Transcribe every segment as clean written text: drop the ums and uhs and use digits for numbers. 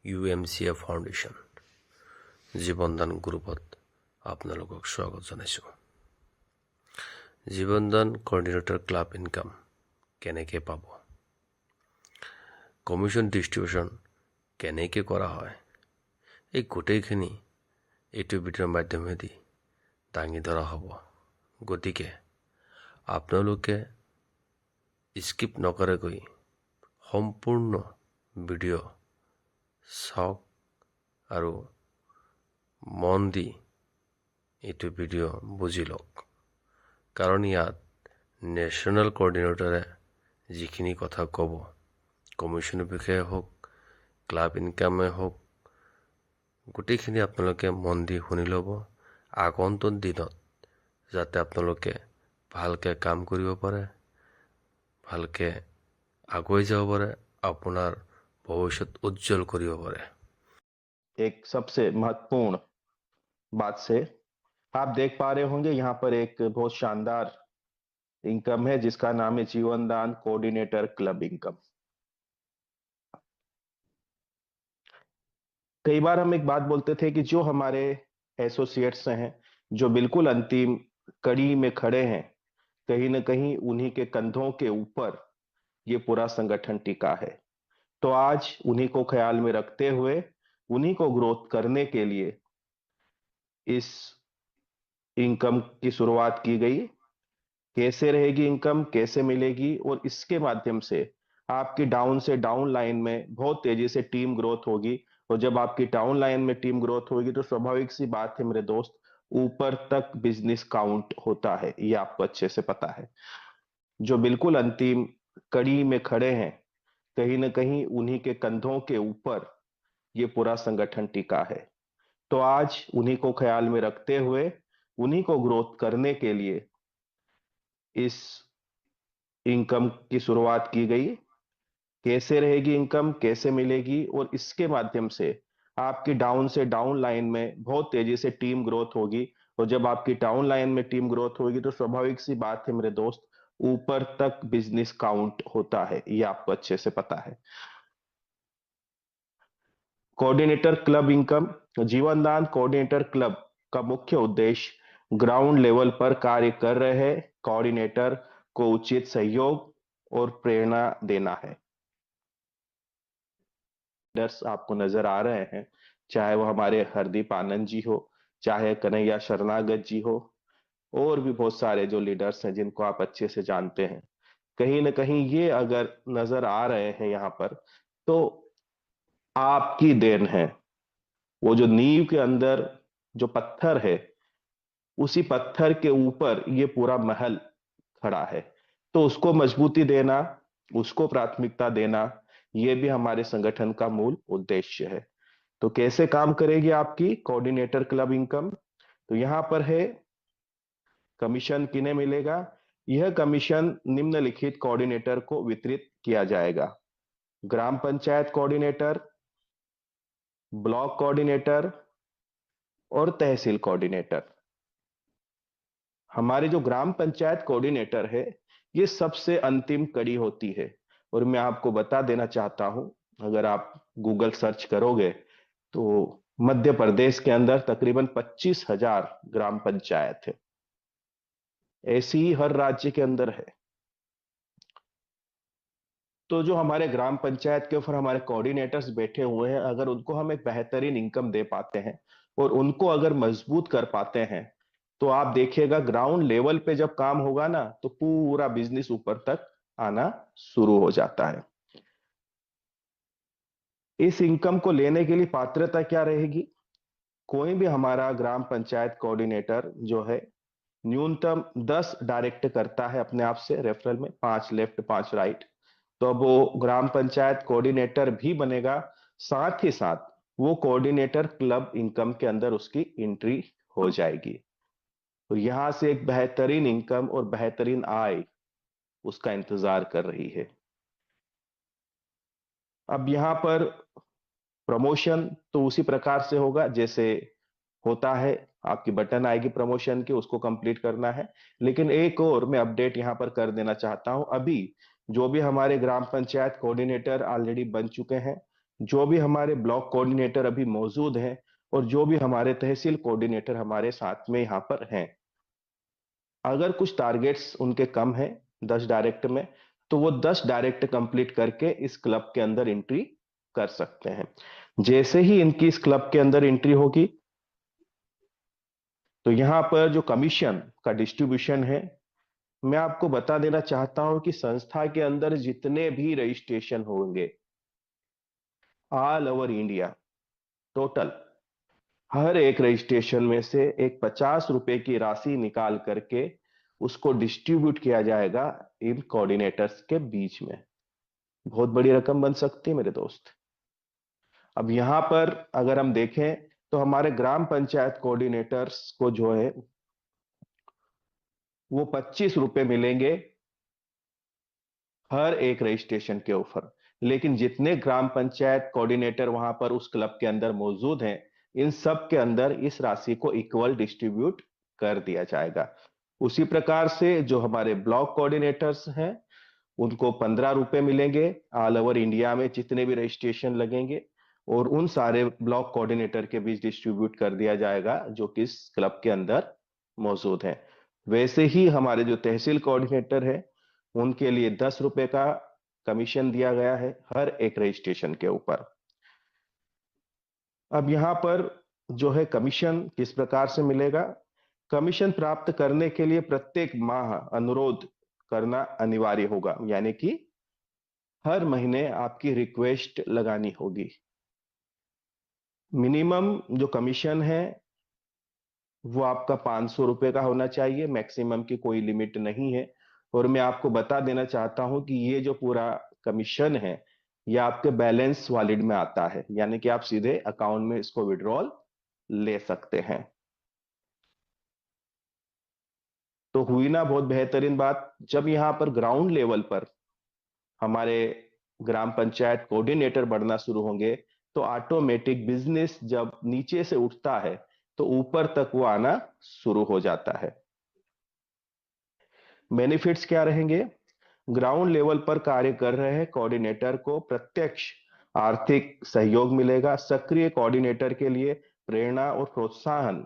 UMCA foundation জীৱনদান গ্ৰুপত আপোনালোকক স্বাগত জনাইছোঁ। জীৱনদান কোঅৰ্ডিনেটৰ ক্লাব ইনকাম কেনেকৈ পাব, কমিশ্যন ডিষ্ট্ৰিবিউশ্যন কেনেকৈ কৰা হয়, এই গোটেইখিনি এইটো ভিডিঅ'ৰ মাধ্যমেদি দাঙি ধৰা হ'ব। গতিকে আপোনালোকে স্কিপ নকৰাকৈ সম্পূৰ্ণ ভিডিঅ' চাওক আৰু মন দি এইটো ভিডিঅ' বুজি লওক। কাৰণ ইয়াত নেশ্যনেল কোঅৰ্ডিনেটৰে যিখিনি কথা ক'ব, কমিশ্যনৰ বিষয়ে হওক, ক্লাব ইনকামে হওক, গোটেইখিনি আপোনালোকে মন দি শুনি ল'ব। আগন্তুক দিনত যাতে আপোনালোকে ভালকৈ কাম কৰিব পাৰে, ভালকৈ আগুৱাই যাব পাৰে, আপোনাৰ ভৱিষ্যত উজ্জ্বল কৰিব পাৰে। एक सबसे महत्वपूर्ण बात से आप देख पा रहे होंगे, यहाँ पर एक बहुत शानदार इनकम है जिसका नाम है जीवनदान कोऑर्डिनेटर क्लब इनकम। कई बार हम एक बात बोलते थे कि जो हमारे एसोसिएट्स हैं, जो बिल्कुल अंतिम कड़ी में खड़े हैं, कहीं ना कहीं उन्हीं के कंधों के ऊपर ये पूरा संगठन टिका है। तो आज उन्हीं को ख्याल में रखते हुए, उन्हीं को ग्रोथ करने के लिए इस इनकम की शुरुआत की गई। कैसे रहेगी इनकम, कैसे मिलेगी, और इसके माध्यम से आपकी डाउन से डाउन लाइन में बहुत तेजी से टीम ग्रोथ होगी। और जब आपकी डाउन लाइन में टीम ग्रोथ होगी तो स्वाभाविक सी बात है मेरे दोस्त, ऊपर तक बिजनेस काउंट होता है, ये आपको अच्छे से पता है। जो बिल्कुल अंतिम कड़ी में खड़े हैं, कहीं ना कहीं उन्हीं के कंधों के ऊपर ये पूरा संगठन टिका है। तो आज उन्हीं को ख्याल में रखते हुए, उन्हीं को ग्रोथ करने के लिए इस इनकम की शुरुआत की गई। कैसे रहेगी इनकम, कैसे मिलेगी, और इसके माध्यम से आपकी डाउन से डाउन लाइन में बहुत तेजी से टीम ग्रोथ होगी। और जब आपकी डाउन लाइन में टीम ग्रोथ होगी तो स्वाभाविक सी बात है मेरे दोस्त, ऊपर तक बिजनेस काउंट होता है, ये आपको अच्छे से पता है। कोऑर्डिनेटर क्लब इनकम, जीवनदान कोऑर्डिनेटर क्लब का मुख्य उद्देश्य ग्राउंड लेवल पर कार्य कर रहे कोऑर्डिनेटर को उचित सहयोग और प्रेरणा देना है। लीडर्स आपको नजर आ रहे हैं, चाहे वो हमारे हरदीप आनंद जी हो, चाहे कन्हैया शरणागत जी हो, और भी बहुत सारे जो लीडर्स हैं जिनको आप अच्छे से जानते हैं। कहीं ना कहीं ये अगर नजर आ रहे हैं यहाँ पर, तो आपकी देन है। वो जो नींव के अंदर जो पत्थर है, उसी पत्थर के ऊपर ये पूरा महल खड़ा है। तो उसको मजबूती देना, उसको प्राथमिकता देना, ये भी हमारे संगठन का मूल उद्देश्य है। तो कैसे काम करेगी आपकी कोऑर्डिनेटर क्लब इनकम? तो यहां पर है कमीशन किन्हें मिलेगा। यह कमीशन निम्नलिखित कोऑर्डिनेटर को वितरित किया जाएगा: ग्राम पंचायत कोऑर्डिनेटर, ब्लॉक कोऑर्डिनेटर और तहसील कोऑर्डिनेटर। हमारे जो ग्राम पंचायत कोऑर्डिनेटर है, ये सबसे अंतिम कड़ी होती है। और मैं आपको बता देना चाहता हूं, अगर आप गूगल सर्च करोगे तो मध्य प्रदेश के अंदर तकरीबन 25,000 ग्राम पंचायत है। ऐसी ही हर राज्य के अंदर है। तो जो हमारे ग्राम पंचायत के ऊपर हमारे कोऑर्डिनेटर्स बैठे हुए हैं, अगर उनको हम एक बेहतरीन इनकम दे पाते हैं और उनको अगर मजबूत कर पाते हैं, तो आप देखिएगा ग्राउंड लेवल पे जब काम होगा ना, तो पूरा बिजनेस ऊपर तक आना शुरू हो जाता है। इस इनकम को लेने के लिए पात्रता क्या रहेगी? कोई भी हमारा ग्राम पंचायत कोऑर्डिनेटर जो है, न्यूनतम 10 डायरेक्ट करता है अपने आप से रेफरल में, 5 लेफ्ट 5 राइट, तो अब वो ग्राम पंचायत कोऑर्डिनेटर भी बनेगा। साथ ही साथ वो कोऑर्डिनेटर क्लब इनकम के अंदर उसकी एंट्री हो जाएगी और यहां से एक बेहतरीन इनकम और बेहतरीन आय उसका इंतजार कर रही है। अब यहां पर प्रमोशन तो उसी प्रकार से होगा जैसे होता है, आपकी बटन आएगी प्रमोशन की, उसको कंप्लीट करना है। लेकिन एक और मैं अपडेट यहां पर कर देना चाहता हूं, अभी जो भी हमारे ग्राम पंचायत कोऑर्डिनेटर ऑलरेडी बन चुके हैं, जो भी हमारे ब्लॉक कोऑर्डिनेटर अभी मौजूद हैं और जो भी हमारे तहसील कोऑर्डिनेटर हमारे साथ में यहाँ पर हैं, अगर कुछ टारगेट्स उनके कम हैं 10 डायरेक्ट में, तो वो 10 डायरेक्ट कंप्लीट करके इस क्लब के अंदर एंट्री कर सकते हैं। जैसे ही इनकी इस क्लब के अंदर एंट्री होगी, तो यहाँ पर जो कमीशन का डिस्ट्रीब्यूशन है, मैं आपको बता देना चाहता हूं कि संस्था के अंदर जितने भी रजिस्ट्रेशन होंगे ऑल ओवर इंडिया, टोटल हर एक रजिस्ट्रेशन में से एक 50 रुपए की राशि निकाल करके उसको डिस्ट्रीब्यूट किया जाएगा इन कोऑर्डिनेटर्स के बीच में। बहुत बड़ी रकम बन सकती है मेरे दोस्त। अब यहां पर अगर हम देखें तो हमारे ग्राम पंचायत कोऑर्डिनेटर्स को जो है वो 25 रुपए मिलेंगे हर एक रजिस्ट्रेशन के ऊपर। लेकिन जितने ग्राम पंचायत कोऑर्डिनेटर वहां पर उस क्लब के अंदर मौजूद हैं, इन सब के अंदर इस राशि को इक्वल डिस्ट्रीब्यूट कर दिया जाएगा। उसी प्रकार से जो हमारे ब्लॉक कोऑर्डिनेटर्स हैं उनको 15 रुपए मिलेंगे ऑल ओवर इंडिया में जितने भी रजिस्ट्रेशन लगेंगे, और उन सारे ब्लॉक कोऑर्डिनेटर के बीच डिस्ट्रीब्यूट कर दिया जाएगा जो कि इस क्लब के अंदर मौजूद हैं। वैसे ही हमारे जो तहसील कोऑर्डिनेटर है उनके लिए 10 रुपए का कमीशन दिया गया है हर एक रजिस्ट्रेशन के ऊपर। अब यहां पर जो है कमीशन किस प्रकार से मिलेगा? कमीशन प्राप्त करने के लिए प्रत्येक माह अनुरोध करना अनिवार्य होगा, यानी कि हर महीने आपकी रिक्वेस्ट लगानी होगी। मिनिमम जो कमीशन है वो आपका 500 रुपए का होना चाहिए, मैक्सिमम की कोई लिमिट नहीं है। और मैं आपको बता देना चाहता हूं कि ये जो पूरा कमीशन है ये आपके बैलेंस वॉलेट में आता है, यानी कि आप सीधे अकाउंट में इसको विड्रॉल ले सकते हैं। तो हुई ना बहुत बेहतरीन बात। जब यहां पर ग्राउंड लेवल पर हमारे ग्राम पंचायत कोऑर्डिनेटर बढ़ना शुरू होंगे, तो ऑटोमेटिक बिजनेस जब नीचे से उठता है तो ऊपर तक वो आना शुरू हो जाता है। बेनिफिट्स क्या रहेंगे? ग्राउंड लेवल पर कार्य कर रहे कोऑर्डिनेटर को प्रत्यक्ष आर्थिक सहयोग मिलेगा। सक्रिय कोऑर्डिनेटर के लिए प्रेरणा और प्रोत्साहन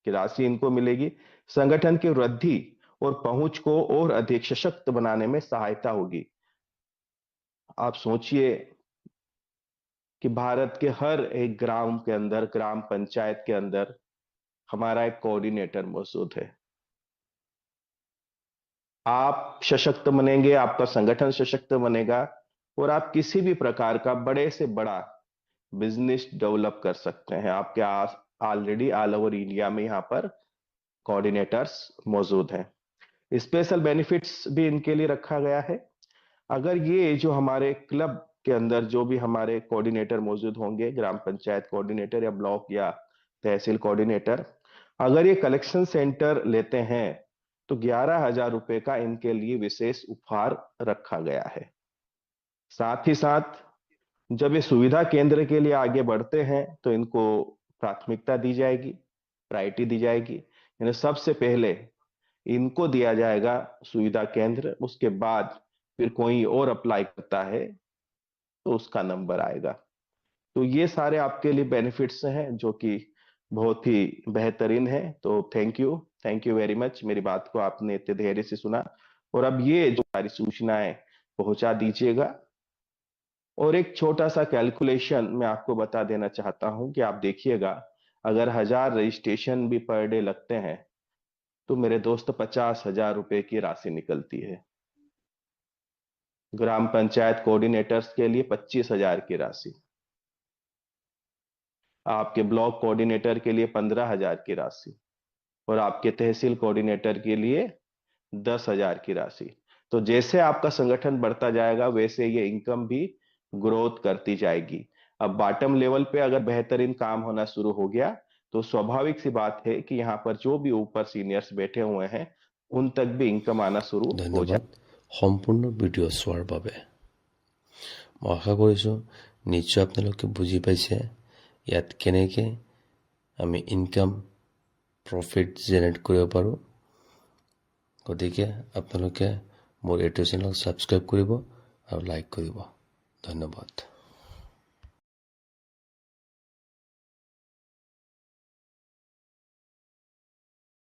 की राशि इनको मिलेगी। संगठन की वृद्धि और पहुंच को और अधिक सशक्त बनाने में सहायता होगी। आप सोचिए कि भारत के हर एक ग्राम के अंदर, ग्राम पंचायत के अंदर हमारा एक कोऑर्डिनेटर मौजूद है। आप सशक्त बनेंगे, आपका संगठन सशक्त बनेगा और आप किसी भी प्रकार का बड़े से बड़ा बिजनेस डेवलप कर सकते हैं। आपके ऑलरेडी ऑल ओवर इंडिया में यहाँ पर कोऑर्डिनेटर्स मौजूद हैं। स्पेशल बेनिफिट्स भी इनके लिए रखा गया है। अगर ये जो हमारे क्लब के अंदर जो भी हमारे कोऑर्डिनेटर मौजूद होंगे, ग्राम पंचायत कोऑर्डिनेटर या ब्लॉक या तहसील कोऑर्डिनेटर, अगर ये कलेक्शन सेंटर लेते हैं तो 11,000 रुपए का इनके लिए विशेष उपहार रखा गया है। साथ ही साथ जब ये सुविधा केंद्र के लिए आगे बढ़ते हैं तो इनको प्राथमिकता दी जाएगी, प्रायोरिटी दी जाएगी। यानी सबसे पहले इनको दिया जाएगा सुविधा केंद्र, उसके बाद फिर कोई और अप्लाई करता है तो उसका नंबर आएगा। तो ये सारे आपके लिए बेनिफिट्स हैं जो कि बहुत ही बेहतरीन है। तो थैंक यू वेरी मच, मेरी बात को आपने इतने धैर्य से सुना। और अब ये जो सारी सूचनाएं पहुंचा दीजिएगा। और एक छोटा सा कैलकुलेशन मैं आपको बता देना चाहता हूं कि आप देखिएगा, अगर 1000 रजिस्ट्रेशन भी पर डे लगते हैं तो मेरे दोस्त 50,000 रुपए की राशि निकलती है। ग्राम पंचायत कोऑर्डिनेटर्स के लिए 25,000 की राशि, आपके ब्लॉक कोऑर्डिनेटर के लिए 15,000 की राशि, और आपके तहसील कोऑर्डिनेटर के लिए 10,000 की राशि। तो जैसे आपका संगठन बढ़ता जाएगा वैसे ये इनकम भी ग्रोथ करती जाएगी। अब बॉटम लेवल पे अगर बेहतरीन काम होना शुरू हो गया तो स्वाभाविक सी बात है कि यहाँ पर जो भी ऊपर सीनियर्स बैठे हुए हैं उन तक भी इनकम आना शुरू हो जाए। ধন্যবাদ সম্পূৰ্ণ ভিডিঅ' চোৱাৰ বাবে। মই আশা কৰিছোঁ নিশ্চয় আপোনালোকে বুজি পাইছে ইয়াত কেনেকৈ আমি ইনকাম প্ৰফিট জেনেৰেট কৰিব পাৰোঁ। গতিকে আপোনালোকে মোৰ এইটো চেনেল ছাবস্ক্ৰাইব কৰিব আৰু লাইক কৰিব। ধন্যবাদ।